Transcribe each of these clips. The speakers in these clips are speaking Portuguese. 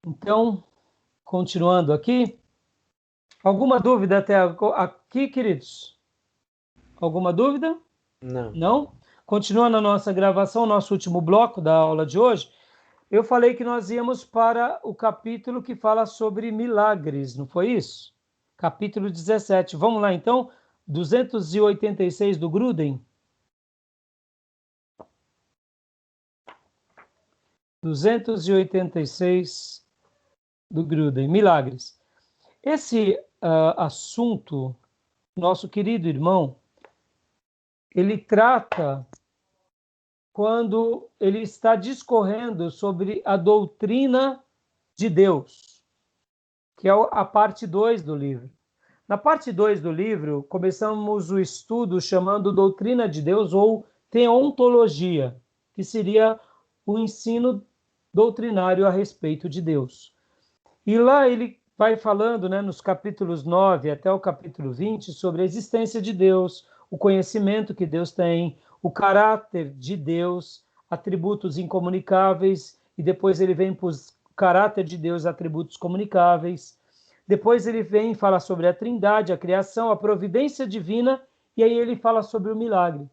Então, continuando aqui, alguma dúvida até aqui, queridos? Alguma dúvida? Não. Não? Continuando a nossa gravação, nosso último bloco da aula de hoje, eu falei que nós íamos para o capítulo que fala sobre milagres, não foi isso? Capítulo 17. Vamos lá, então? 286 do Gruden. 286 do Gruden, milagres. Esse assunto, nosso querido irmão, ele trata quando ele está discorrendo sobre a doutrina de Deus, que é a parte 2 do livro. Na parte 2 do livro, começamos o estudo chamando doutrina de Deus ou teontologia, que seria o ensino doutrinário a respeito de Deus. E lá ele vai falando, né, nos capítulos 9 até o capítulo 20, sobre a existência de Deus, o conhecimento que Deus tem, o caráter de Deus, atributos incomunicáveis, e depois ele vem para o caráter de Deus, atributos comunicáveis. Depois ele vem falar sobre a trindade, a criação, a providência divina, e aí ele fala sobre o milagre.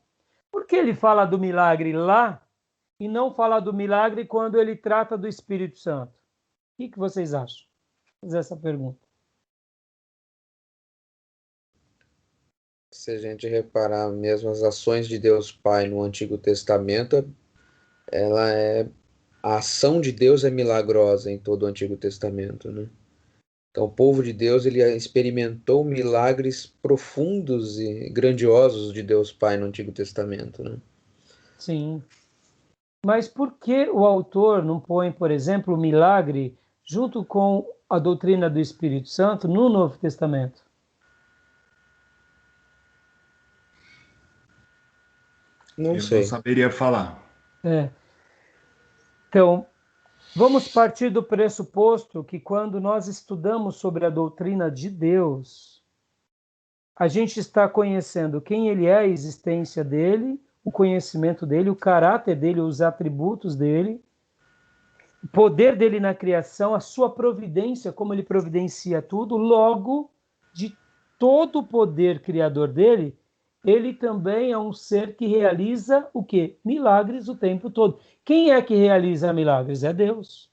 Por que ele fala do milagre lá e não fala do milagre quando ele trata do Espírito Santo? O que vocês acham? Vou fazer essa pergunta. Se a gente reparar mesmo as ações de Deus Pai no Antigo Testamento, a ação de Deus é milagrosa em todo o Antigo Testamento, né? Então, o povo de Deus, ele experimentou milagres profundos e grandiosos de Deus Pai no Antigo Testamento, né? Sim. Mas por que o autor não põe, por exemplo, o milagre junto com a doutrina do Espírito Santo no Novo Testamento? Não Eu não sei. saberia falar. Então, vamos partir do pressuposto que quando nós estudamos sobre a doutrina de Deus, a gente está conhecendo quem ele é, a existência dele, o conhecimento dele, o caráter dele, os atributos dele, o poder dele na criação, a sua providência, como ele providencia tudo, logo, de todo o poder criador dele, ele também é um ser que realiza o quê? Milagres o tempo todo. Quem é que realiza milagres? É Deus.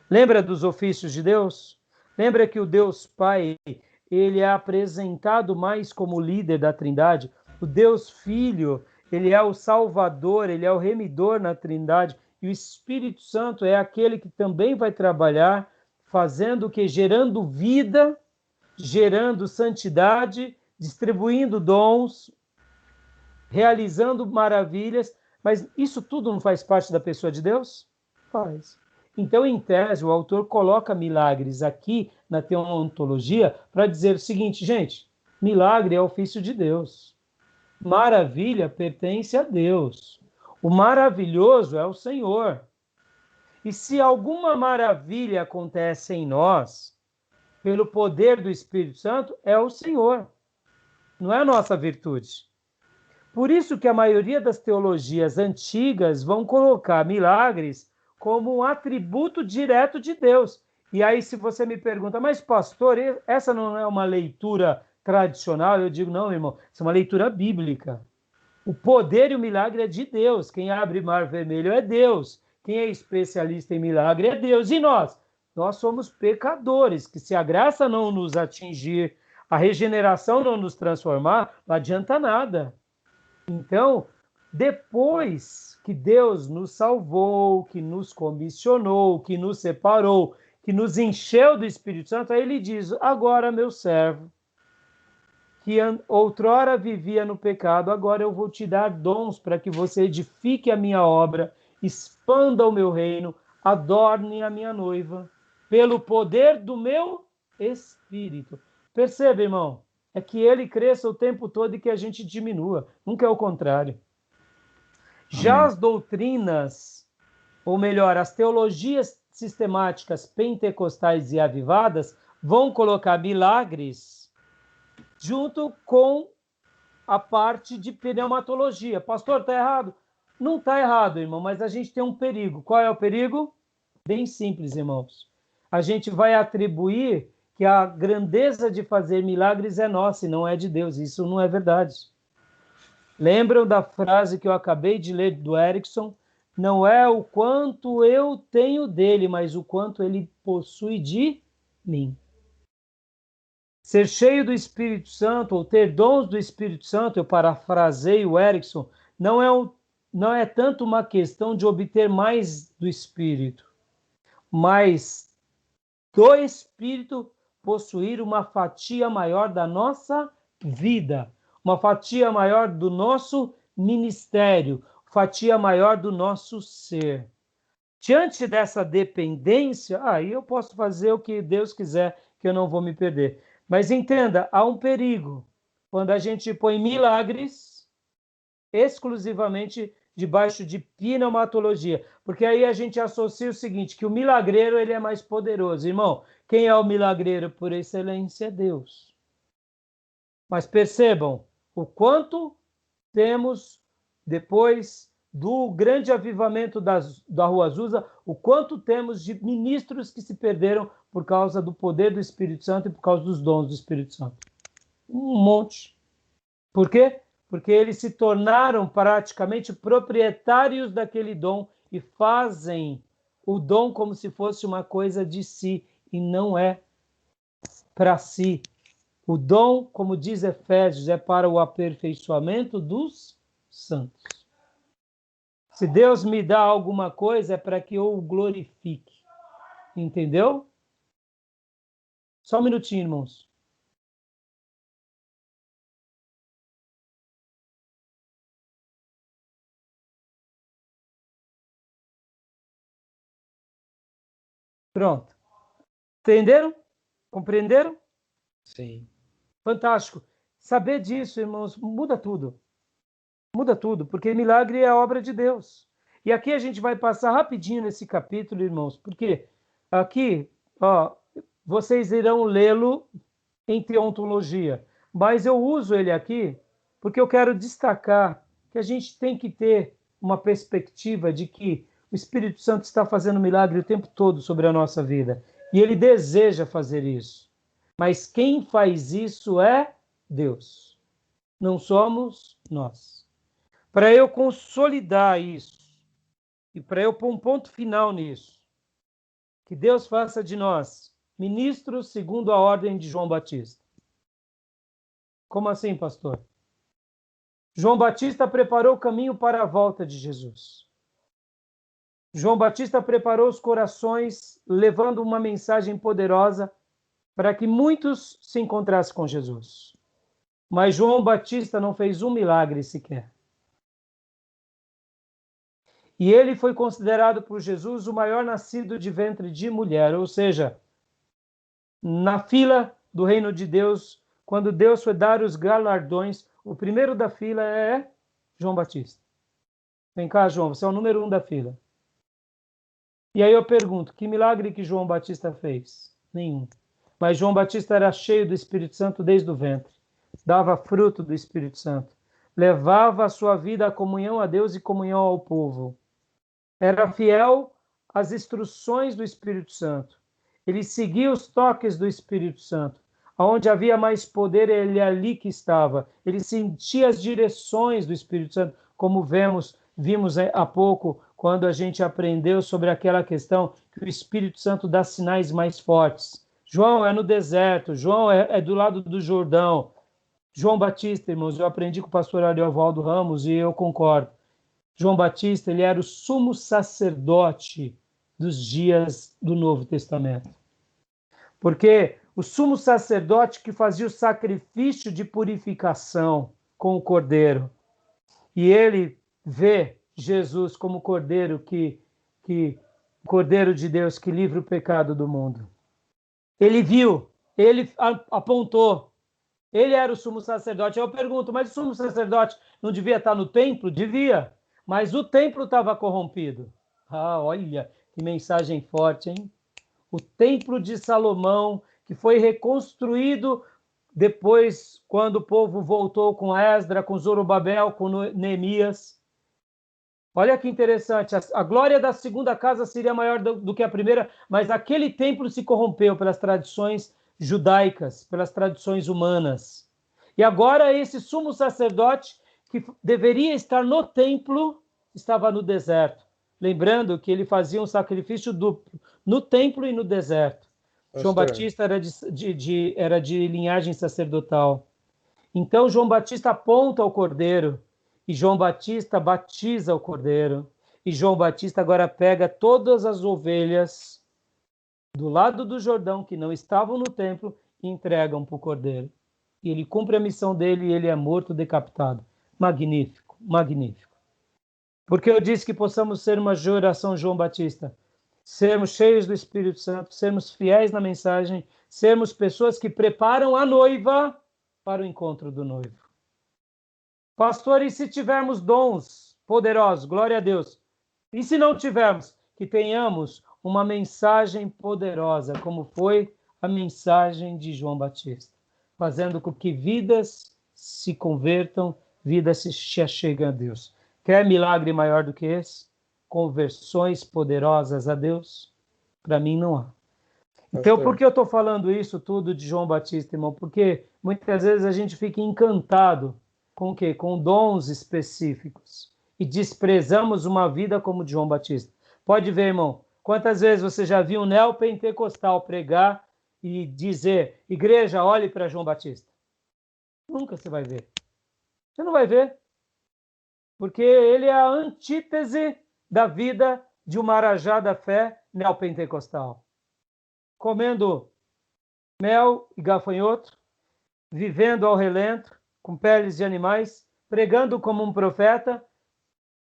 Lembra dos ofícios de Deus? Lembra que o Deus Pai, ele é apresentado mais como líder da Trindade? O Deus Filho, ele é o Salvador, ele é o remidor na Trindade. E o Espírito Santo é aquele que também vai trabalhar, fazendo o que? Gerando vida, gerando santidade, distribuindo dons, realizando maravilhas. Mas isso tudo não faz parte da pessoa de Deus? Faz. Então, em tese, o autor coloca milagres aqui na teontologia para dizer o seguinte, gente, milagre é ofício de Deus. Maravilha pertence a Deus. O maravilhoso é o Senhor. E se alguma maravilha acontece em nós, pelo poder do Espírito Santo, é o Senhor. Não é a nossa virtude. Por isso que a maioria das teologias antigas vão colocar milagres como um atributo direto de Deus. E aí, se você me pergunta, mas pastor, essa não é uma leitura tradicional? Eu digo, não, irmão, isso é uma leitura bíblica. O poder e o milagre é de Deus. Quem abre mar vermelho é Deus. Quem é especialista em milagre é Deus. E nós? Nós somos pecadores, que se a graça não nos atingir, a regeneração não nos transformar, não adianta nada. Então, depois que Deus nos salvou, que nos comissionou, que nos separou, que nos encheu do Espírito Santo, aí ele diz, agora, meu servo, que outrora vivia no pecado, agora eu vou te dar dons para que você edifique a minha obra, expanda o meu reino, adorne a minha noiva, pelo poder do meu Espírito. Perceba, irmão, é que ele cresça o tempo todo e que a gente diminua, nunca é o contrário. Já Amém. as doutrinas, ou melhor, as teologias sistemáticas pentecostais e avivadas vão colocar milagres junto com a parte de pneumatologia. Pastor, está errado? Não está errado, irmão, mas a gente tem um perigo. Qual é o perigo? Bem simples, irmãos. a gente vai atribuir que a grandeza de fazer milagres é nossa e não é de Deus. Isso não é verdade. Lembram da frase que eu acabei de ler do Erickson? Não é o quanto eu tenho dele, mas o quanto ele possui de mim. Ser cheio do Espírito Santo, ou ter dons do Espírito Santo, eu parafraseio o Erickson, não é tanto uma questão de obter mais do Espírito, mas do Espírito possuir uma fatia maior da nossa vida, uma fatia maior do nosso ministério, fatia maior do nosso ser. Diante dessa dependência, aí eu posso fazer o que Deus quiser, que eu não vou me perder. Mas entenda, há um perigo quando a gente põe milagres exclusivamente debaixo de pneumatologia, porque aí a gente associa o seguinte, que o milagreiro ele é mais poderoso. Irmão, quem é o milagreiro por excelência é Deus. Mas percebam o quanto temos, depois do grande avivamento da Rua Azusa, o quanto temos de ministros que se perderam por causa do poder do Espírito Santo e por causa dos dons do Espírito Santo. Um monte. Por quê? Porque eles se tornaram praticamente proprietários daquele dom e fazem o dom como se fosse uma coisa de si e não é para si. O dom, como diz Efésios, é para o aperfeiçoamento dos santos. Se Deus me dá alguma coisa, é para que eu o glorifique. Entendeu? Só um minutinho, irmãos. Pronto. Entenderam? Compreenderam? Sim. Fantástico. Saber disso, irmãos, muda tudo. Muda tudo, porque milagre é a obra de Deus. E aqui a gente vai passar rapidinho nesse capítulo, irmãos, porque aqui, ó, vocês irão lê-lo em teontologia, mas eu uso ele aqui porque eu quero destacar que a gente tem que ter uma perspectiva de que o Espírito Santo está fazendo milagre o tempo todo sobre a nossa vida. E ele deseja fazer isso. Mas quem faz isso é Deus. Não somos nós. Para eu consolidar isso e para eu pôr um ponto final nisso, que Deus faça de nós ministros segundo a ordem de João Batista. Como assim, pastor? João Batista preparou o caminho para a volta de Jesus. João Batista preparou os corações, levando uma mensagem poderosa para que muitos se encontrassem com Jesus. Mas João Batista não fez um milagre sequer. E ele foi considerado por Jesus o maior nascido de ventre de mulher, ou seja, na fila do reino de Deus, quando Deus foi dar os galardões, o primeiro da fila é João Batista. Vem cá, João, você é o número 1 da fila. E aí eu pergunto, que milagre que João Batista fez? Nenhum. Mas João Batista era cheio do Espírito Santo desde o ventre. Dava fruto do Espírito Santo. Levava a sua vida à comunhão a Deus e comunhão ao povo. Era fiel às instruções do Espírito Santo. Ele seguia os toques do Espírito Santo. Onde havia mais poder, ele ali que estava. Ele sentia as direções do Espírito Santo, como vimos há pouco, quando a gente aprendeu sobre aquela questão que o Espírito Santo dá sinais mais fortes. João é no deserto, João é do lado do Jordão. João Batista, irmãos, eu aprendi com o pastor Ariovaldo Ramos e eu concordo. João Batista, ele era o sumo sacerdote dos dias do Novo Testamento. Porque o sumo sacerdote que fazia o sacrifício de purificação com o cordeiro. E ele vê Jesus como cordeiro cordeiro de Deus que livra o pecado do mundo. Ele viu, ele apontou. Ele era o sumo sacerdote. Eu pergunto, mas o sumo sacerdote não devia estar no templo? Devia. Mas o templo estava corrompido. Ah, olha, que mensagem forte, hein? O templo de Salomão, que foi reconstruído depois, quando o povo voltou com Esdra, com Zorobabel, com Neemias. Olha que interessante, a glória da segunda casa seria maior do que a primeira, mas aquele templo se corrompeu pelas tradições judaicas, pelas tradições humanas. E agora esse sumo sacerdote, que deveria estar no templo, estava no deserto. Lembrando que ele fazia um sacrifício duplo, no templo e no deserto. João Pastor, Batista era de linhagem sacerdotal. Então João Batista aponta ao Cordeiro, e João Batista batiza o Cordeiro, e João Batista agora pega todas as ovelhas do lado do Jordão que não estavam no templo e entregam para o Cordeiro. E ele cumpre a missão dele e ele é morto, decapitado. Magnífico, magnífico. Porque eu disse que possamos ser uma geração João Batista, sermos cheios do Espírito Santo, sermos fiéis na mensagem, sermos pessoas que preparam a noiva para o encontro do noivo. Pastor, e se tivermos dons poderosos, glória a Deus. E se não tivermos, que tenhamos uma mensagem poderosa, como foi a mensagem de João Batista, fazendo com que vidas se convertam, vidas se cheguem a Deus. Quer milagre maior do que esse? Conversões poderosas a Deus? Para mim não há. Então, por pastor, que eu estou falando isso tudo de João Batista, irmão? Porque muitas vezes a gente fica encantado com o quê? Com dons específicos. E desprezamos uma vida como de João Batista. Pode ver, irmão, quantas vezes você já viu um neopentecostal pregar e dizer, igreja, olhe para João Batista? Nunca você vai ver. Você não vai ver. Porque ele é a antítese da vida de uma marajá da fé neopentecostal. Comendo mel e gafanhoto, vivendo ao relento, com peles de animais, pregando como um profeta,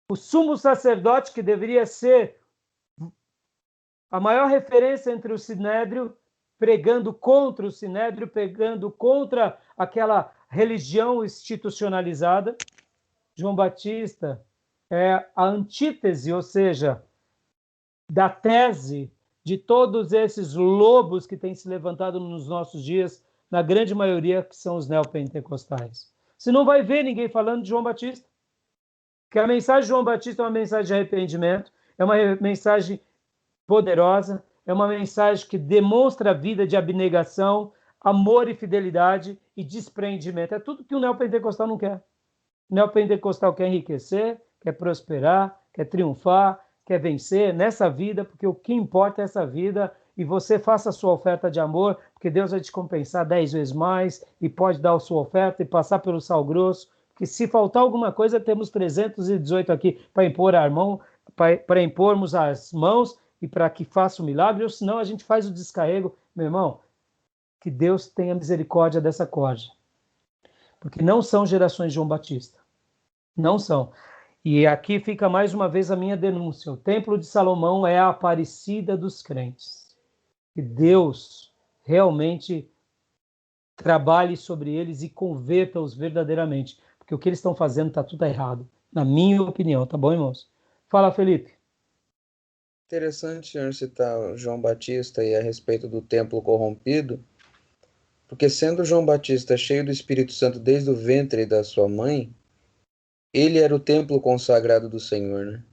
o sumo sacerdote, que deveria ser a maior referência entre o sinédrio, pregando contra o sinédrio, pregando contra aquela religião institucionalizada. João Batista é a antítese, ou seja, da tese de todos esses lobos que têm se levantado nos nossos dias, na grande maioria que são os neopentecostais. Você não vai ver ninguém falando de João Batista, porque a mensagem de João Batista é uma mensagem de arrependimento, é uma mensagem poderosa, é uma mensagem que demonstra a vida de abnegação, amor e fidelidade e desprendimento. É tudo que o neopentecostal não quer. O neopentecostal quer enriquecer, quer prosperar, quer triunfar, quer vencer nessa vida, porque o que importa é essa vida, e você faça a sua oferta de amor, porque Deus vai te compensar 10 vezes mais, e pode dar a sua oferta e passar pelo sal grosso, porque se faltar alguma coisa, temos 318 aqui para impor a mão, para impormos as mãos e para que faça o milagre, ou senão a gente faz o descarrego. Meu irmão, que Deus tenha misericórdia dessa corja, porque não são gerações de João Batista, não são. E aqui fica mais uma vez a minha denúncia. O Templo de Salomão é a Aparecida dos crentes. Que Deus realmente trabalhe sobre eles e converta-os verdadeiramente. Porque o que eles estão fazendo está tudo errado, na minha opinião. Tá bom, irmãos? Fala, Felipe. interessante o senhor citar o João Batista e a respeito do templo corrompido, porque sendo João Batista cheio do Espírito Santo desde o ventre da sua mãe, ele era o templo consagrado do Senhor, né?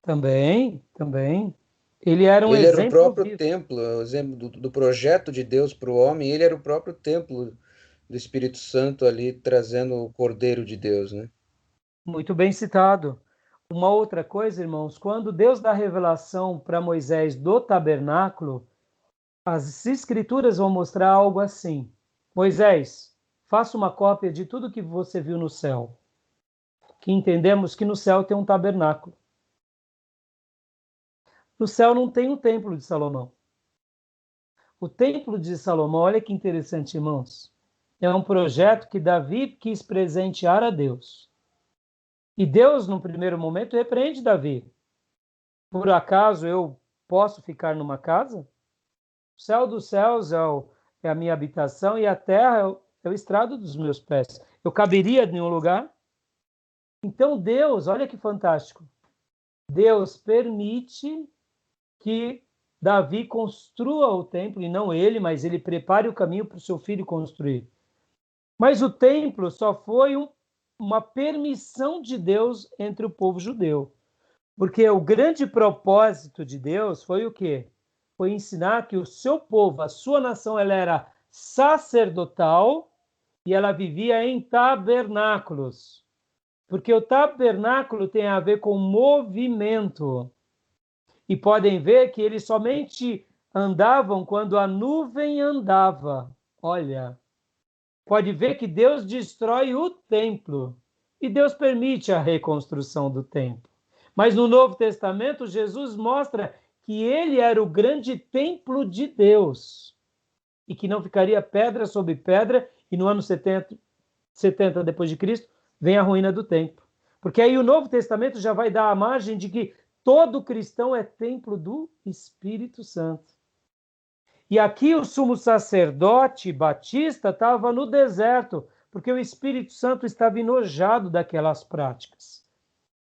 Também, também. Ele era um Ele era o exemplo próprio vivo. templo, o exemplo do projeto de Deus para o homem, ele era o próprio templo do Espírito Santo ali, trazendo o Cordeiro de Deus, né? Muito bem citado. Uma outra coisa, irmãos, quando Deus dá revelação para Moisés do tabernáculo, as escrituras vão mostrar algo assim. Moisés, faça uma cópia de tudo que você viu no céu. Que entendemos que no céu tem um tabernáculo. No céu não tem um templo de Salomão. O templo de Salomão, olha que interessante, irmãos. É um projeto que Davi quis presentear a Deus. E Deus, num primeiro momento, repreende Davi. Por acaso eu posso ficar numa casa? O céu dos céus é a minha habitação e a terra é o estrado dos meus pés. Eu caberia em um lugar? Então Deus, olha que fantástico. Deus permite que Davi construa o templo, e não ele, mas ele prepare o caminho para o seu filho construir. Mas o templo só foi uma permissão de Deus entre o povo judeu. Porque o grande propósito de Deus foi o quê? Foi ensinar que o seu povo, a sua nação, ela era sacerdotal e ela vivia em tabernáculos. Porque o tabernáculo tem a ver com movimento. E podem ver que eles somente andavam quando a nuvem andava. Olha, pode ver que Deus destrói o templo e Deus permite a reconstrução do templo. Mas no Novo Testamento, Jesus mostra que ele era o grande templo de Deus e que não ficaria pedra sobre pedra, e no ano 70 depois de Cristo vem a ruína do templo. Porque aí o Novo Testamento já vai dar a margem de que todo cristão é templo do Espírito Santo. E aqui o sumo sacerdote Batista estava no deserto, porque o Espírito Santo estava enojado daquelas práticas,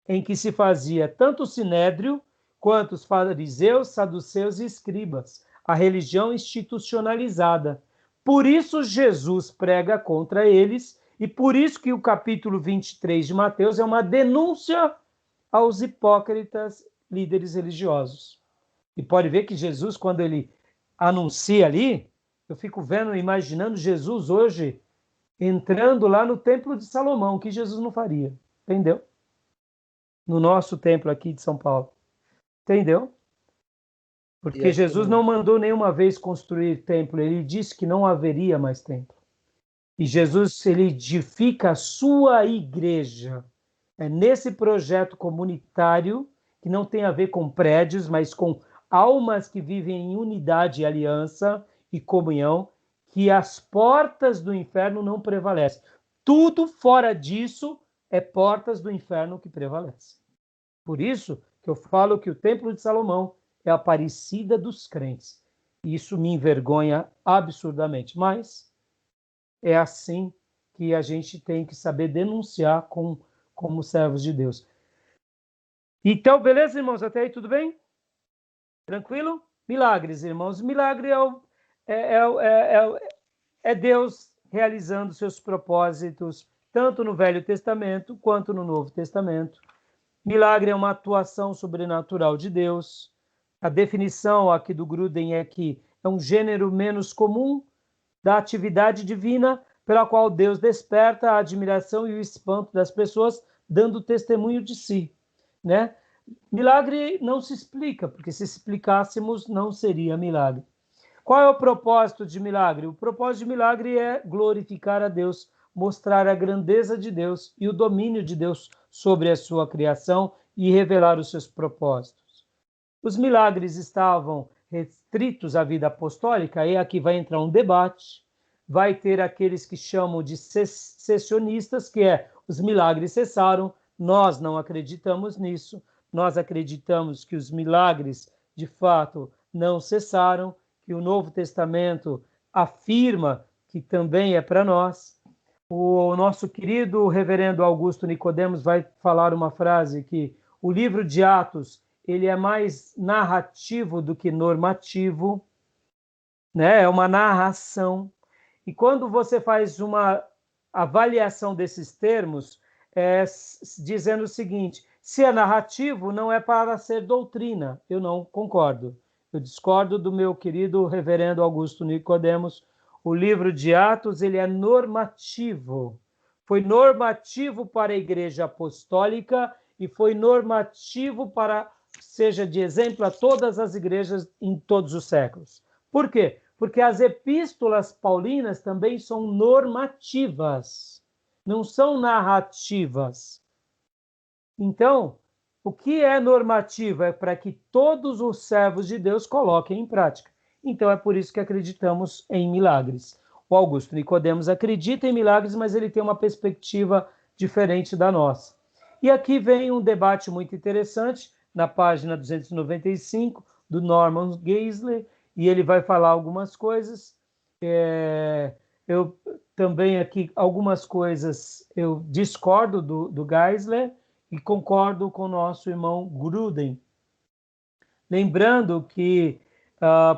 em que se fazia tanto o sinédrio, quanto os fariseus, saduceus e escribas, a religião institucionalizada. Por isso Jesus prega contra eles, e por isso que o capítulo 23 de Mateus é uma denúncia aos hipócritas líderes religiosos. E pode ver que Jesus, quando ele anuncia ali, eu fico vendo, imaginando Jesus hoje entrando lá no Templo de Salomão, que Jesus não faria, entendeu? No nosso templo aqui de São Paulo, entendeu? Porque aqui Jesus não mandou nenhuma vez construir templo, ele disse que não haveria mais templo. E Jesus, ele edifica a sua igreja. É nesse projeto comunitário, que não tem a ver com prédios, mas com almas que vivem em unidade e aliança e comunhão, que as portas do inferno não prevalecem. Tudo fora disso é portas do inferno que prevalecem. Por isso que eu falo que o Templo de Salomão é a Aparecida dos crentes. E isso me envergonha absurdamente, mas é assim que a gente tem que saber denunciar como servos de Deus. Então, beleza, irmãos? Até aí tudo bem? Tranquilo? Milagres, irmãos. Milagre é Deus realizando seus propósitos, tanto no Velho Testamento quanto no Novo Testamento. Milagre é uma atuação sobrenatural de Deus. A definição aqui do Gruden é que é um gênero menos comum da atividade divina pela qual Deus desperta a admiração e o espanto das pessoas, dando testemunho de si, né? Milagre não se explica, porque se explicássemos não seria milagre. Qual é o propósito de milagre? O propósito de milagre é glorificar a Deus, mostrar a grandeza de Deus e o domínio de Deus sobre a sua criação e revelar os seus propósitos. Os milagres estavam restritos à vida apostólica, e aqui vai entrar um debate. Vai ter aqueles que chamam de cessacionistas, que é os milagres cessaram. Nós não acreditamos nisso. Nós acreditamos que os milagres, de fato, não cessaram, que o Novo Testamento afirma que também é para nós. O nosso querido reverendo Augusto Nicodemos vai falar uma frase que o livro de Atos ele é mais narrativo do que normativo, né? É uma narração. E quando você faz uma avaliação desses termos, dizendo o seguinte: se é narrativo, não é para ser doutrina. Eu não concordo. Eu discordo do meu querido reverendo Augusto Nicodemos. O livro de Atos ele é normativo. Foi normativo para a Igreja Apostólica e foi normativo para seja de exemplo a todas as igrejas em todos os séculos. Por quê? Porque as epístolas paulinas também são normativas, não são narrativas. Então, o que é normativa? É para que todos os servos de Deus coloquem em prática. Então, é por isso que acreditamos em milagres. O Augusto Nicodemos acredita em milagres, mas ele tem uma perspectiva diferente da nossa. E aqui vem um debate muito interessante, na página 295, do Norman Geisler, e ele vai falar algumas coisas. Eu também aqui, algumas coisas, eu discordo do Geisler e concordo com o nosso irmão Gruden. Lembrando que,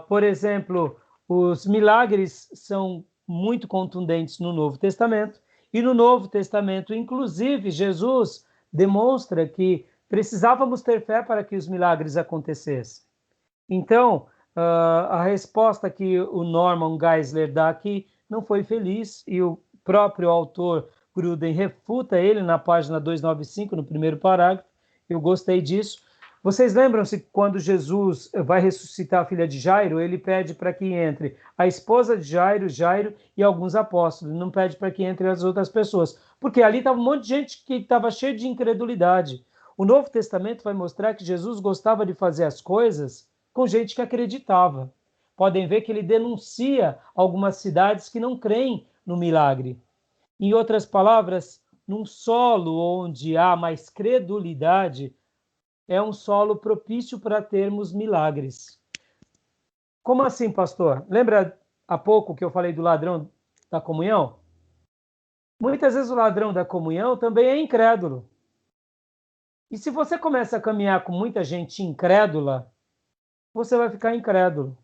por exemplo, os milagres são muito contundentes no Novo Testamento, e no Novo Testamento, inclusive, Jesus demonstra que precisávamos ter fé para que os milagres acontecessem. Então, a resposta que o Norman Geisler dá aqui não foi feliz, e o próprio autor Gruden refuta ele na página 295, no primeiro parágrafo. Eu gostei disso. Vocês lembram-se que quando Jesus vai ressuscitar a filha de Jairo, ele pede para que entre a esposa de Jairo e alguns apóstolos, não pede para que entre as outras pessoas, porque ali estava um monte de gente que estava cheio de incredulidade. O Novo Testamento vai mostrar que Jesus gostava de fazer as coisas com gente que acreditava. Podem ver que ele denuncia algumas cidades que não creem no milagre. Em outras palavras, num solo onde há mais credulidade, é um solo propício para termos milagres. Como assim, pastor? Lembra há pouco que eu falei do ladrão da comunhão? Muitas vezes o ladrão da comunhão também é incrédulo. E se você começa a caminhar com muita gente incrédula, você vai ficar incrédulo.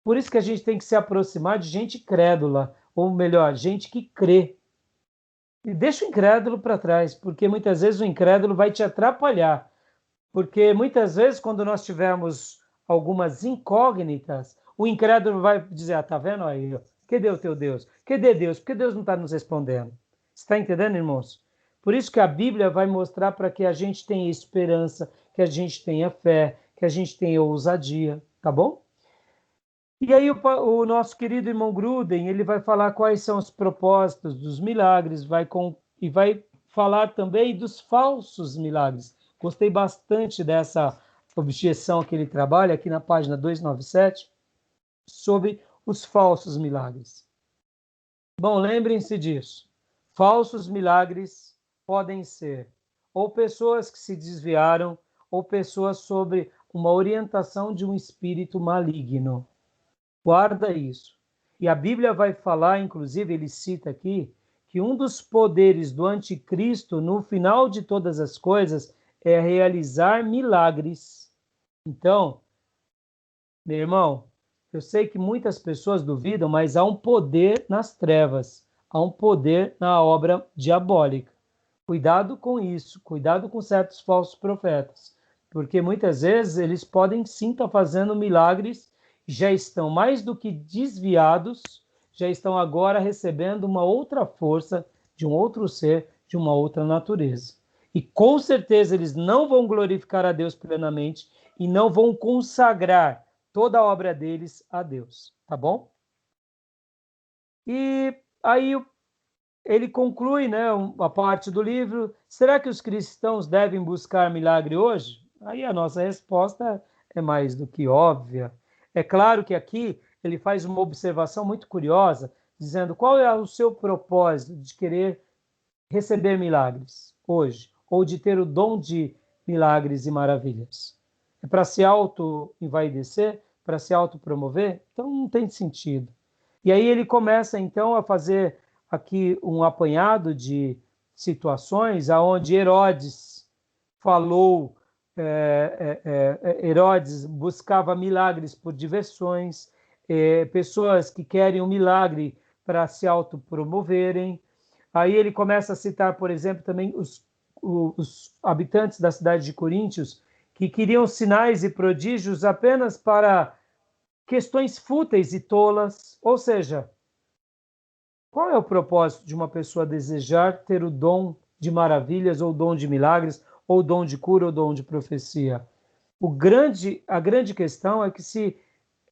Por isso que a gente tem que se aproximar de gente crédula, ou melhor, gente que crê. E deixa o incrédulo para trás, porque muitas vezes o incrédulo vai te atrapalhar. Porque muitas vezes, quando nós tivermos algumas incógnitas, o incrédulo vai dizer, tá vendo aí? Cadê o teu Deus? Cadê Deus? Por que Deus não está nos respondendo? Está entendendo, irmãos? Por isso que a Bíblia vai mostrar para que a gente tenha esperança, que a gente tenha fé, que a gente tenha ousadia, tá bom? E aí o nosso querido irmão Gruden, ele vai falar quais são os propósitos dos milagres, e vai falar também dos falsos milagres. Gostei bastante dessa objeção que ele trabalha aqui na página 297, sobre os falsos milagres. Bom, lembrem-se disso. Falsos milagres podem ser ou pessoas que se desviaram, ou pessoas sob uma orientação de um espírito maligno. Guarda isso. E a Bíblia vai falar, inclusive, ele cita aqui, que um dos poderes do anticristo, no final de todas as coisas, é realizar milagres. Então, meu irmão, eu sei que muitas pessoas duvidam, mas há um poder nas trevas, há um poder na obra diabólica. Cuidado com isso, cuidado com certos falsos profetas, porque muitas vezes eles podem sim estar fazendo milagres, já estão mais do que desviados, já estão agora recebendo uma outra força de um outro ser, de uma outra natureza. E com certeza eles não vão glorificar a Deus plenamente e não vão consagrar toda a obra deles a Deus, tá bom? E aí ele conclui, né, a parte do livro, será que os cristãos devem buscar milagre hoje? Aí a nossa resposta é mais do que óbvia. É claro que aqui ele faz uma observação muito curiosa, dizendo qual é o seu propósito de querer receber milagres hoje, ou de ter o dom de milagres e maravilhas. É para se auto-envaidecer, para se autopromover? Então não tem sentido. E aí ele começa então a fazer aqui um apanhado de situações aonde Herodes falou, Herodes buscava milagres por diversões, pessoas que querem um milagre para se autopromoverem. Aí ele começa a citar, por exemplo, também os habitantes da cidade de Coríntios, que queriam sinais e prodígios apenas para questões fúteis e tolas. Ou seja, qual é o propósito de uma pessoa desejar ter o dom de maravilhas, ou dom de milagres, ou dom de cura, ou dom de profecia? A grande questão é que se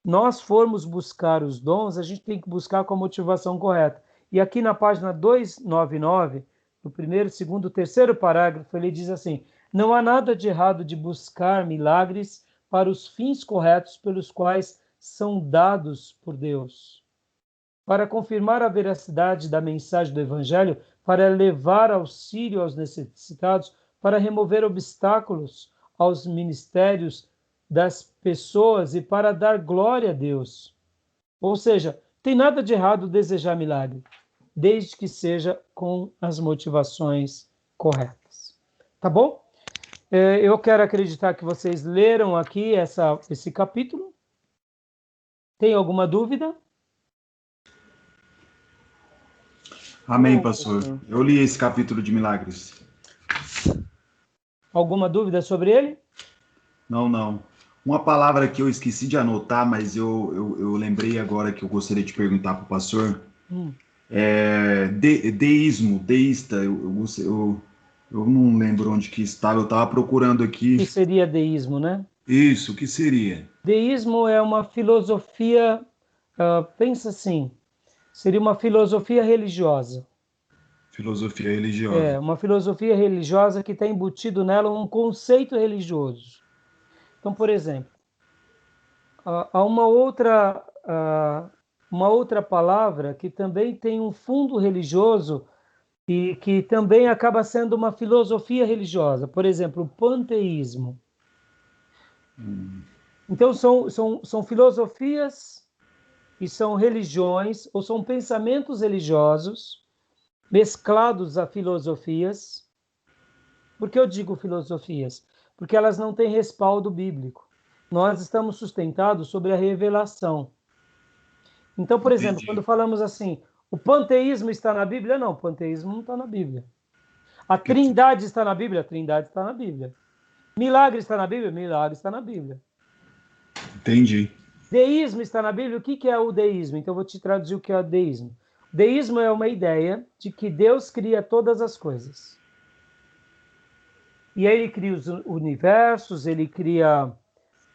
nós formos buscar os dons, a gente tem que buscar com a motivação correta. E aqui na página 299, no primeiro, segundo, terceiro parágrafo, ele diz assim: não há nada de errado de buscar milagres para os fins corretos pelos quais são dados por Deus, para confirmar a veracidade da mensagem do Evangelho, para levar auxílio aos necessitados, para remover obstáculos aos ministérios das pessoas e para dar glória a Deus. Ou seja, tem nada de errado desejar milagre, desde que seja com as motivações corretas. Tá bom? Eu quero acreditar que vocês leram aqui esse capítulo. Tem alguma dúvida? Amém, pastor. Eu li esse capítulo de milagres. Alguma dúvida sobre ele? Não, não. Uma palavra que eu esqueci de anotar, mas eu lembrei agora que eu gostaria de perguntar para o pastor. Deísmo, deísta. Eu não lembro onde que estava. Eu estava procurando aqui. Que seria deísmo, né? Isso, o que seria? Deísmo é uma filosofia, pensa assim, seria uma filosofia religiosa. Filosofia religiosa. É, uma filosofia religiosa que está embutido nela um conceito religioso. Então, por exemplo, há uma outra palavra que também tem um fundo religioso e que também acaba sendo uma filosofia religiosa. Por exemplo, o panteísmo. Então, são filosofias e são religiões, ou são pensamentos religiosos mesclados a filosofias. Por que eu digo filosofias? Porque elas não têm respaldo bíblico. Nós estamos sustentados sobre a revelação. Então, por exemplo, quando falamos assim, o panteísmo está na Bíblia? Não, o panteísmo não está na Bíblia. A trindade está na Bíblia? A trindade está na Bíblia. Milagre está na Bíblia? Milagre está na Bíblia. Entendi. Deísmo está na Bíblia? O que é o deísmo? Então, eu vou te traduzir o que é o deísmo. Deísmo é uma ideia de que Deus cria todas as coisas. E ele cria os universos, ele cria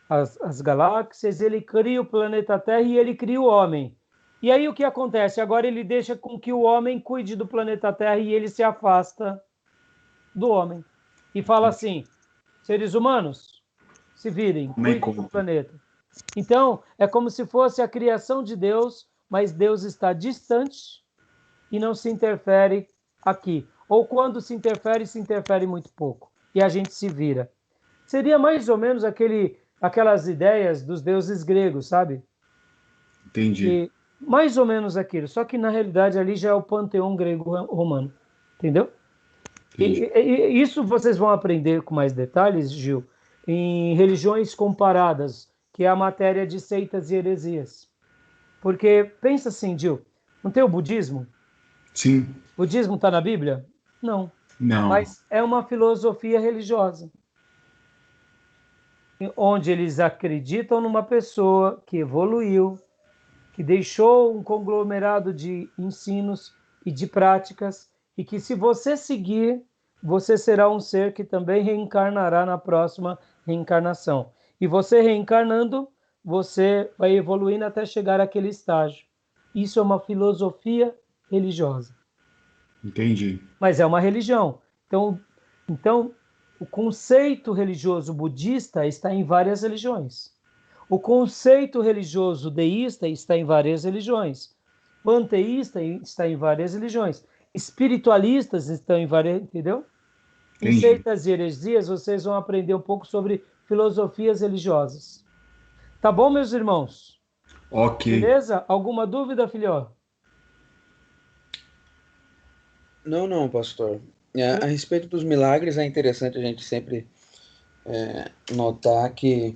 as galáxias, ele cria o planeta Terra e ele cria o homem. E aí o que acontece? Agora ele deixa com que o homem cuide do planeta Terra e ele se afasta do homem. E fala assim, seres humanos, se virem, cuidem do planeta. Então, é como se fosse a criação de Deus, mas Deus está distante e não se interfere aqui. Ou quando se interfere muito pouco. E a gente se vira. Seria mais ou menos aquelas ideias dos deuses gregos, sabe? Entendi. E mais ou menos aquilo. Só que na realidade ali já é o panteão grego-romano. Entendeu? E isso vocês vão aprender com mais detalhes, Gil, em religiões comparadas, que é a matéria de seitas e heresias. Porque, pensa assim, Gil, não tem o budismo? Sim. O budismo está na Bíblia? Não. Não. Mas é uma filosofia religiosa, onde eles acreditam numa pessoa que evoluiu, que deixou um conglomerado de ensinos e de práticas, e que se você seguir, você será um ser que também reencarnará na próxima reencarnação. E você reencarnando, você vai evoluindo até chegar àquele estágio. Isso é uma filosofia religiosa. Entendi. Mas é uma religião. Então, o conceito religioso budista está em várias religiões. O conceito religioso deísta está em várias religiões. Panteísta está em várias religiões. Espiritualistas estão em várias, entendeu? Em Entendi. seitas e heresias, vocês vão aprender um pouco sobre filosofias religiosas. Tá bom, meus irmãos? Ok. Beleza? Alguma dúvida, filhó? Não, pastor. A respeito dos milagres, é interessante a gente sempre notar que,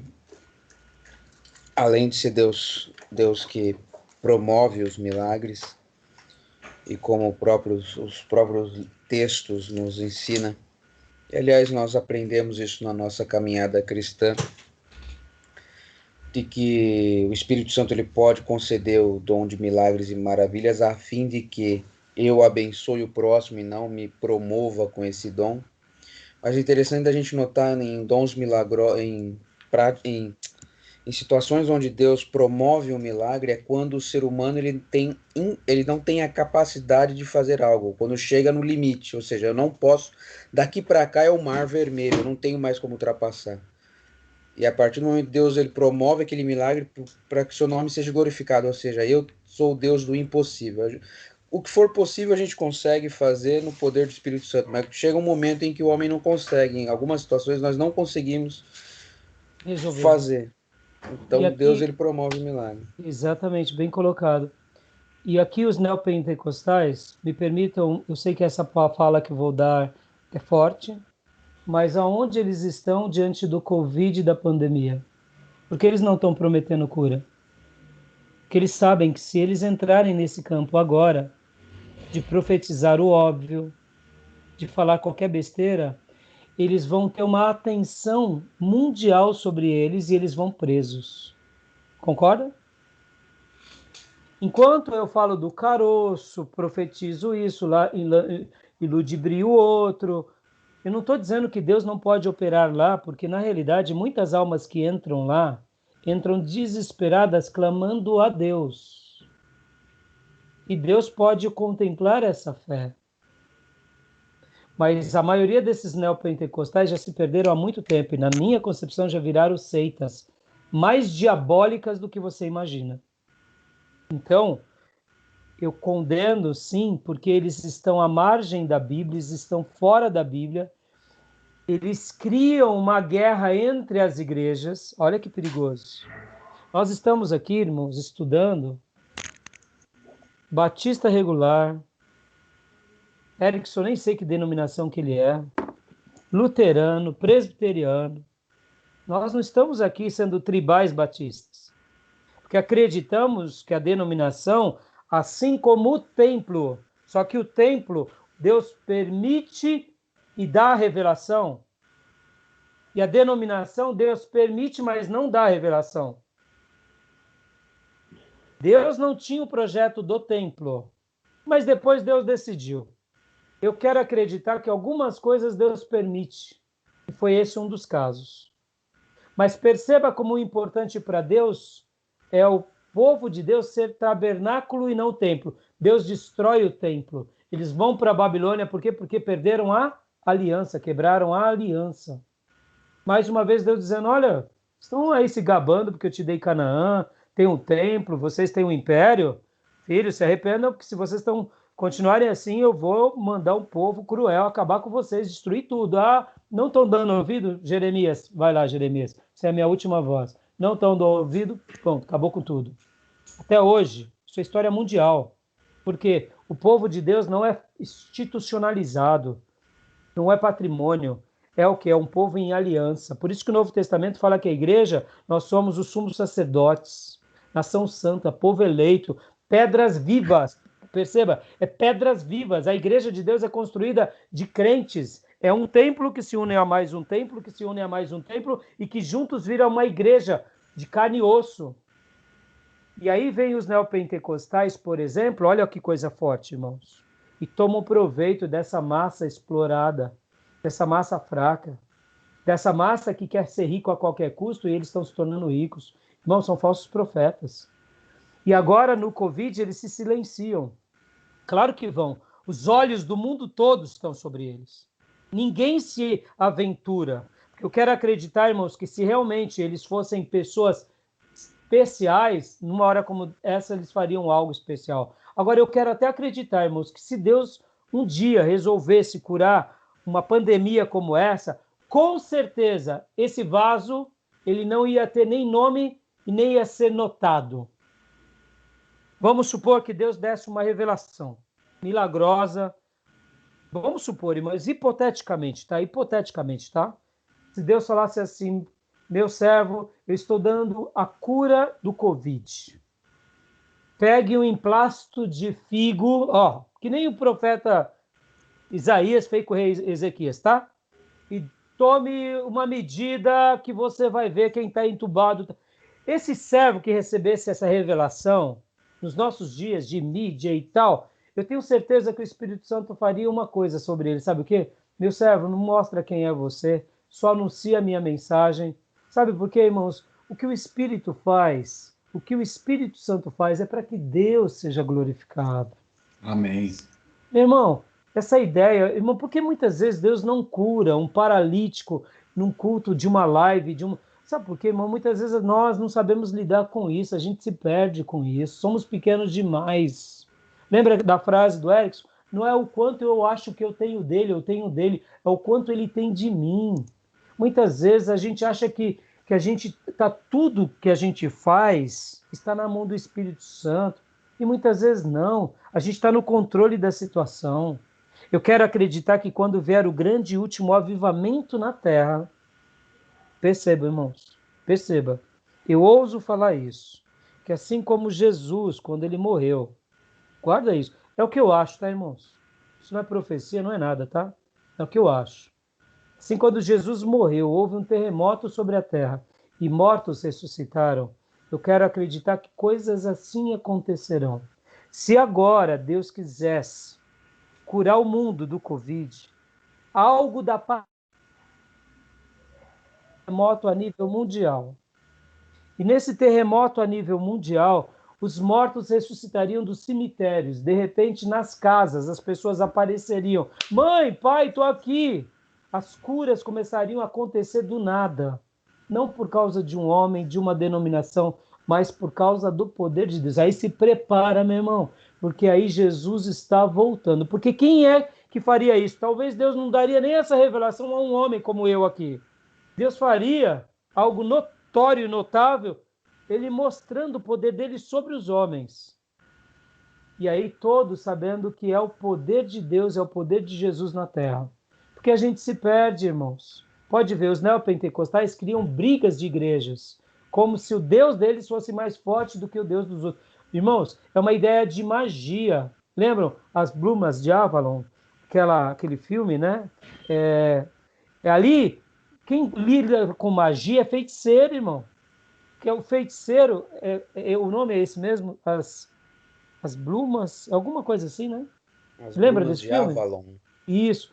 além de ser Deus que promove os milagres, e como os próprios textos nos ensinam, e, aliás, nós aprendemos isso na nossa caminhada cristã, de que o Espírito Santo ele pode conceder o dom de milagres e maravilhas a fim de que eu abençoe o próximo e não me promova com esse dom. Mas é interessante a gente notar em dons milagrosos, em situações onde Deus promove um milagre, é quando o ser humano ele não tem a capacidade de fazer algo, quando chega no limite, ou seja, eu não posso, daqui para cá é o mar vermelho, eu não tenho mais como ultrapassar. E a partir do momento que Deus ele promove aquele milagre para que seu nome seja glorificado, ou seja, eu sou o Deus do impossível. O que for possível a gente consegue fazer no poder do Espírito Santo, mas chega um momento em que o homem não consegue, em algumas situações nós não conseguimos fazer. Então aqui, Deus ele promove o milagre. Exatamente, bem colocado. E aqui os neopentecostais, me permitam, eu sei que essa fala que vou dar é forte, mas aonde eles estão diante do Covid e da pandemia? Porque eles não estão prometendo cura. Porque eles sabem que se eles entrarem nesse campo agora, de profetizar o óbvio, de falar qualquer besteira, eles vão ter uma atenção mundial sobre eles e eles vão presos. Concorda? Enquanto eu falo do caroço, profetizo isso, lá e ludibrio o outro, eu não estou dizendo que Deus não pode operar lá, porque na realidade muitas almas que entram lá, entram desesperadas clamando a Deus. E Deus pode contemplar essa fé. Mas a maioria desses neopentecostais já se perderam há muito tempo, e na minha concepção já viraram seitas mais diabólicas do que você imagina. Então, eu condeno sim, porque eles estão à margem da Bíblia, eles estão fora da Bíblia, eles criam uma guerra entre as igrejas. Olha que perigoso. Nós estamos aqui, irmãos, estudando Batista regular, Erickson, nem sei que denominação que ele é, luterano, presbiteriano. Nós não estamos aqui sendo tribais batistas, porque acreditamos que a denominação, assim como o templo, só que o templo, Deus permite e dá a revelação, e a denominação, Deus permite, mas não dá a revelação. Deus não tinha o projeto do templo, mas depois Deus decidiu. Eu quero acreditar que algumas coisas Deus permite, e foi esse um dos casos. Mas perceba como o importante para Deus é o povo de Deus ser tabernáculo e não templo. Deus destrói o templo. Eles vão para a Babilônia, por quê? Porque perderam a aliança, quebraram a aliança. Mais uma vez Deus dizendo, olha, estão aí se gabando porque eu te dei Canaã, tem um templo, vocês têm um império. Filhos, se arrependam, porque se vocês estão continuarem assim, eu vou mandar um povo cruel acabar com vocês, destruir tudo. Ah, não estão dando ouvido? Jeremias, vai lá, Jeremias, essa é a minha última voz. Não estão dando ouvido? Pronto, acabou com tudo. Até hoje, isso é história mundial, porque o povo de Deus não é institucionalizado, não é patrimônio, é o que? É um povo em aliança. Por isso que o Novo Testamento fala que a igreja, nós somos os sumos sacerdotes, nação santa, povo eleito, pedras vivas. Perceba, é pedras vivas. A igreja de Deus é construída de crentes. É um templo que se une a mais um templo, que se une a mais um templo, e que juntos viram uma igreja de carne e osso. E aí vem os neopentecostais, por exemplo, olha que coisa forte, irmãos, e tomam proveito dessa massa explorada, dessa massa fraca, dessa massa que quer ser rico a qualquer custo, e eles estão se tornando ricos. Irmãos, são falsos profetas. E agora, no Covid, eles se silenciam. Claro que vão. Os olhos do mundo todo estão sobre eles. Ninguém se aventura. Eu quero acreditar, irmãos, que se realmente eles fossem pessoas especiais, numa hora como essa, eles fariam algo especial. Agora, eu quero até acreditar, irmãos, que se Deus um dia resolvesse curar uma pandemia como essa, com certeza, esse vaso, ele não ia ter nem nome e nem ia ser notado. Vamos supor que Deus desse uma revelação milagrosa. Vamos supor, irmãos, hipoteticamente, tá? Hipoteticamente, tá? Se Deus falasse assim, meu servo, eu estou dando a cura do Covid. Pegue um emplasto de figo, ó, que nem o profeta Isaías fez com o rei Ezequias, tá? E tome uma medida que você vai ver quem está entubado. Esse servo que recebesse essa revelação, nos nossos dias de mídia e tal, eu tenho certeza que o Espírito Santo faria uma coisa sobre ele. Sabe o quê? Meu servo, não mostra quem é você, só anuncia a minha mensagem. Sabe por quê, irmãos? O que o Espírito faz, o que o Espírito Santo faz é para que Deus seja glorificado. Amém. Meu irmão, essa ideia, irmão, porque muitas vezes Deus não cura um paralítico num culto de uma live, Sabe por quê, irmão? Muitas vezes nós não sabemos lidar com isso, a gente se perde com isso, somos pequenos demais. Lembra da frase do Erickson? Não é o quanto eu acho que eu tenho dele, é o quanto ele tem de mim. Muitas vezes a gente acha que tudo que a gente faz está na mão do Espírito Santo, e muitas vezes não, a gente está no controle da situação. Eu quero acreditar que quando vier o grande e último avivamento na terra, perceba, irmãos, perceba, eu ouso falar isso, que assim como Jesus, quando ele morreu, guarda isso, é o que eu acho, tá, irmãos? Isso não é profecia, não é nada, tá? É o que eu acho. Assim, quando Jesus morreu, houve um terremoto sobre a terra e mortos ressuscitaram. Eu quero acreditar que coisas assim acontecerão. Se agora Deus quisesse curar o mundo do Covid, algo da terremoto a nível mundial. E nesse terremoto a nível mundial, os mortos ressuscitariam dos cemitérios. De repente, nas casas, as pessoas apareceriam. Mãe, pai, estou aqui. As curas começariam a acontecer do nada. Não por causa de um homem, de uma denominação, mas por causa do poder de Deus. Aí se prepara, meu irmão, porque aí Jesus está voltando. Porque quem é que faria isso? Talvez Deus não daria nem essa revelação a um homem como eu aqui. Deus faria algo notório e notável, ele mostrando o poder dele sobre os homens. E aí todos sabendo que é o poder de Deus, é o poder de Jesus na terra. Porque a gente se perde, irmãos. Pode ver, os neopentecostais criam brigas de igrejas, como se o Deus deles fosse mais forte do que o Deus dos outros. Irmãos, é uma ideia de magia. Lembram as Brumas de Avalon? Aquele filme, né? Ali, quem lida com magia é feiticeiro, irmão. Que é o feiticeiro, o nome é esse mesmo? As Brumas, alguma coisa assim, né? As Lembra Brumas desse de filme? Avalon. Isso.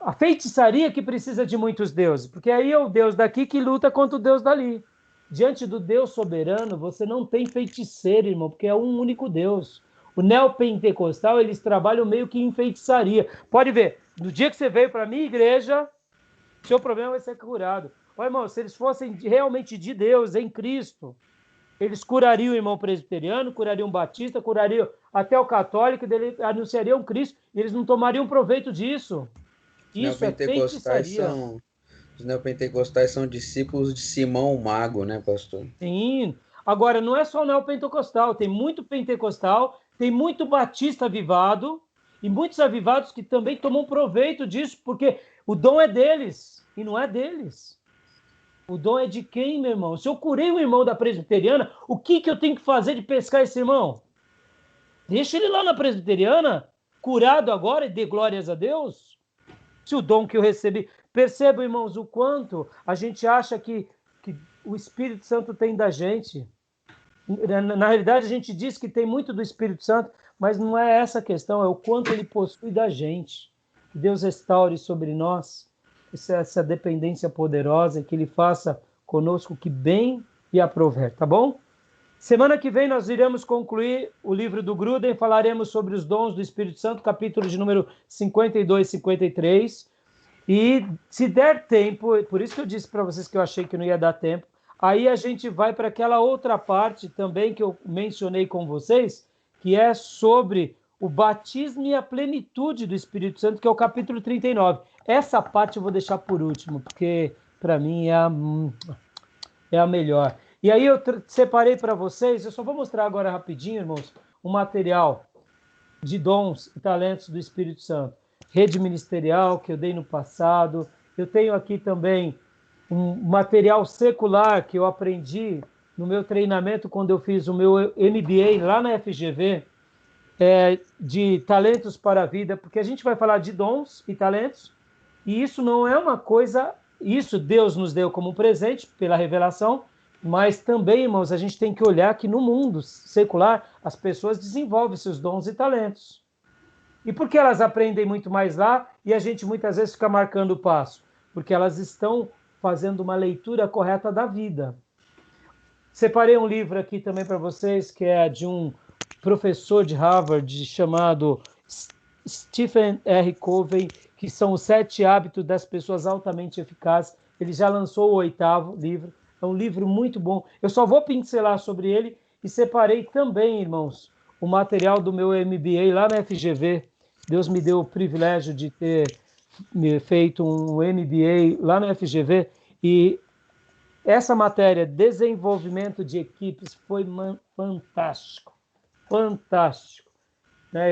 A feitiçaria que precisa de muitos deuses, porque aí é o Deus daqui que luta contra o Deus dali. Diante do Deus soberano, você não tem feiticeiro, irmão, porque é um único Deus. O neopentecostal, eles trabalham meio que em feitiçaria. Pode ver, no dia que você veio para a minha igreja, seu problema vai ser curado. Ó, irmão, se eles fossem realmente de Deus, em Cristo, eles curariam o irmão presbiteriano, curariam o batista, curariam até o católico, anunciariam Cristo, e eles não tomariam proveito disso. Os Isso é neopentecostais feitiçaria. são, os neopentecostais são discípulos de Simão o Mago, né, pastor? Sim. Agora, não é só o neopentecostal, tem muito pentecostal, tem muito batista avivado, e muitos avivados que também tomam proveito disso, porque o dom é deles, e não é deles. O dom é de quem, meu irmão? Se eu curei o irmão da presbiteriana, o que eu tenho que fazer de pescar esse irmão? Deixa ele lá na presbiteriana, curado agora, e dê glórias a Deus. Se o dom que eu recebi... Percebam, irmãos, o quanto a gente acha que o Espírito Santo tem da gente. Na realidade, a gente diz que tem muito do Espírito Santo, mas não é essa a questão, é o quanto ele possui da gente. Que Deus restaure sobre nós essa dependência poderosa, que ele faça conosco que bem e aprover, tá bom? Semana que vem nós iremos concluir o livro do Gruden, falaremos sobre os dons do Espírito Santo, capítulo de número 52 e 53. E se der tempo, por isso que eu disse para vocês que eu achei que não ia dar tempo, aí a gente vai para aquela outra parte também que eu mencionei com vocês, que é sobre o batismo e a plenitude do Espírito Santo, que é o capítulo 39. Essa parte eu vou deixar por último, porque para mim é a melhor. E aí eu separei para vocês, eu só vou mostrar agora rapidinho, irmãos, um material de dons e talentos do Espírito Santo. Rede ministerial que eu dei no passado. Eu tenho aqui também um material secular que eu aprendi no meu treinamento quando eu fiz o meu MBA lá na FGV, de talentos para a vida, porque a gente vai falar de dons e talentos, e isso não é uma coisa, isso Deus nos deu como presente pela revelação, mas também, irmãos, a gente tem que olhar que no mundo secular as pessoas desenvolvem seus dons e talentos. E por que elas aprendem muito mais lá e a gente muitas vezes fica marcando o passo? Porque elas estão fazendo uma leitura correta da vida. Separei um livro aqui também para vocês, que é de um professor de Harvard chamado Stephen R. Covey, que são os 7 hábitos das pessoas altamente eficazes. Ele já lançou o 8º livro. É um livro muito bom. Eu só vou pincelar sobre ele e separei também, irmãos, o material do meu MBA lá na FGV. Deus me deu o privilégio de ter feito um MBA lá na FGV e essa matéria, desenvolvimento de equipes, foi fantástico. Fantástico.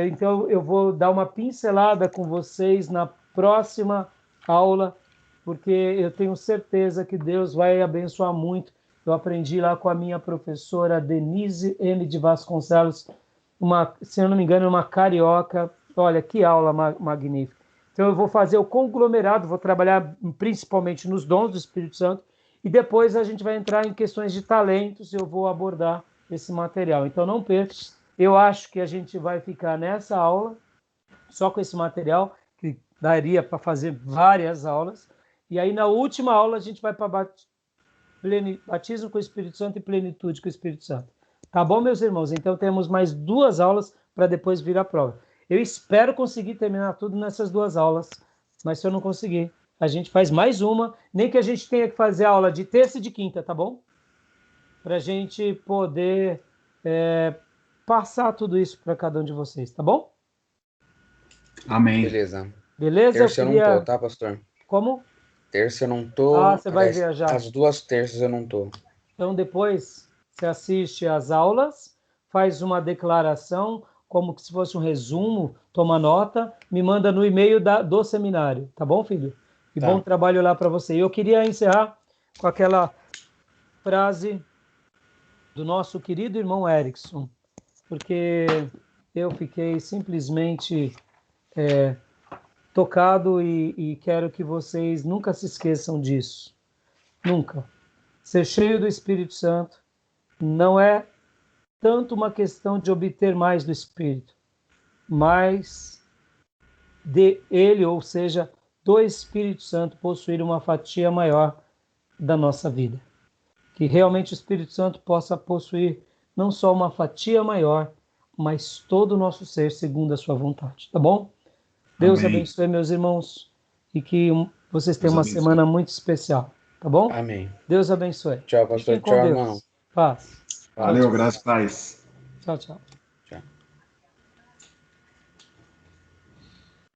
Então, eu vou dar uma pincelada com vocês na próxima aula, porque eu tenho certeza que Deus vai abençoar muito. Eu aprendi lá com a minha professora Denise M. de Vasconcelos, se eu não me engano, uma carioca. Olha, que aula magnífica. Então eu vou fazer o conglomerado, vou trabalhar principalmente nos dons do Espírito Santo, e depois a gente vai entrar em questões de talentos, eu vou abordar esse material. Então não perca, eu acho que a gente vai ficar nessa aula, só com esse material, que daria para fazer várias aulas, e aí na última aula a gente vai para batismo com o Espírito Santo e plenitude com o Espírito Santo. Tá bom, meus irmãos? Então temos mais 2 aulas para depois vir a prova. Eu espero conseguir terminar tudo nessas 2 aulas, mas se eu não conseguir, a gente faz mais uma, nem que a gente tenha que fazer a aula de terça e de quinta, tá bom? Para a gente poder passar tudo isso para cada um de vocês, tá bom? Amém. Beleza. Beleza? Terça eu não tô, tá, pastor? Como? Terça eu não tô. Ah, você vai Aliás, viajar. as 2 terças eu não tô. Então depois você assiste às aulas, faz uma declaração, como se fosse um resumo, toma nota, me manda no e-mail do seminário, tá bom, filho? E Tá. bom trabalho lá para você. E eu queria encerrar com aquela frase do nosso querido irmão Erickson, porque eu fiquei simplesmente tocado e quero que vocês nunca se esqueçam disso. Nunca. Ser cheio do Espírito Santo não é tanto uma questão de obter mais do Espírito, mas de ele, ou seja, do Espírito Santo, possuir uma fatia maior da nossa vida. Que realmente o Espírito Santo possa possuir não só uma fatia maior, mas todo o nosso ser segundo a sua vontade, tá bom? Deus Amém. abençoe, meus irmãos, e que vocês tenham Deus uma abençoe. semana muito especial, tá bom? Amém. Deus abençoe. Tchau, pastor. Fiquem com Tchau, Deus. irmão. Paz. Valeu, Tchau. graças e paz. Tchau, tchau.